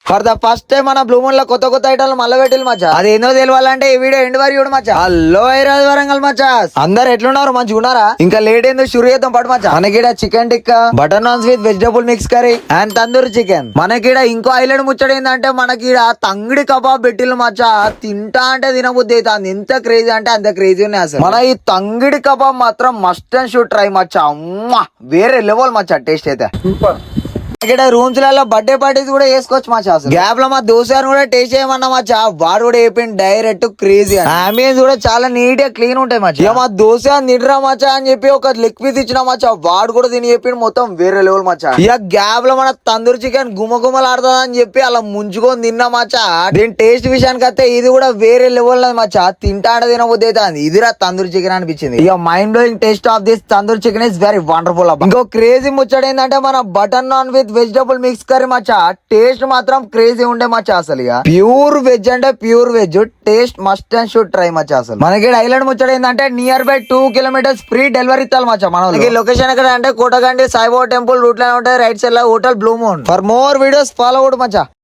For the first time మన blue moon లో కొత్త కొత్త ఐటమ్ మళ్ళీ పెట్టిల్లు మచ్చా. అది ఏందో తెలియాలంటే ఈ వీడియో ఎండ్ వరకు చూడు మచ్చా. హలో హైదరాబాద్ వరంగల్ మచ్చా, అందరు ఎట్లున్నారు? మంచిగా ఉన్నారా? ఇంకా లేట్ ఏందో షురు చేద్దాం పడు మచ్చా. మనకిడ chicken tikka, butter naans with vegetable mix curry and tandoori chicken. మనకిడ ఇంకో ఐలాండ్ ముచ్చట ఏంటంటే మనకిడ తంగిడి కబాబ్ పెట్టిల్లు మచ్చా. తింటా అంటే తినబుద్ధి అవుతుంది, ఎంత క్రేజీ అంటే అంత క్రేజీ ఉన్నాయి అసలు. మన ఈ తంగిడి కబాబ్ మాత్రం మస్ట్ అండ్ షుడ్ ట్రై మచ్చా. అమ్మా వేరే లెవెల్ మచ్చా, టేస్ట్ అయితే సూపర్. ఇక్కడ రూమ్స్ లలో బర్త్డే పార్టీస్ కూడా వేసుకోవచ్చు మచ్చా. గ్యాప్ లో మా దోసాను కూడా టేస్ట్ చేయమన్నా మచ్చా. వాడు కూడా చెప్పింది డైరెక్ట్ క్రేజీ. అంబియన్స్ కూడా చాలా నీట్ గా క్లీన్ ఉంటాయి మచ్చా. ఇక మా దోశ నిడ్రా మచ్చా అని చెప్పి ఒక లెగ్ పీస్ ఇచ్చిన మచ్చా. వాడు కూడా దీన్ని చెప్పిండు మొత్తం వేరే లెవెల్ మచ్చా. ఇక గ్యాప్ లో మన తందూరి చికెన్ గుమ్మగుమ్మలు ఆడుతుంది అని చెప్పి అలా ముంచుకొని తిన్నా మచ్చా. దీని టేస్ట్ విషయానికి వస్తే ఇది కూడా వేరే లెవెల్ మచ్చా. తింటాడ తినబుద్ధి అవుతుంది. ఇదిరా తందూరి చికెన్ అనిపించింది. ఇక mind blowing taste of this tandoori chicken is very wonderful. ఇంకో క్రేజీ ముచ్చట ఏంటంటే మన butter non with vegetable mix curry Maccha. Taste మాత్రం క్రేజీ ఉండే మచ్చా. అసలు ఇక ప్యూర్ వెజ్ అంటే pure veg taste must and should try మచ్చా. అసలు మనకి ఐలాండ్ ముచ్చట ఏంటంటే near by 2 kilometres free delivery ఇస్తాను మచ్చా. మన లొకేషన్ ఎక్కడ అంటే కోటగండి సాయిబాబా టెంపుల్ రూట్ లో ఉంటాయి. రైట్ సైడ్ లో hotel blue moon. For more videos follow out Maccha.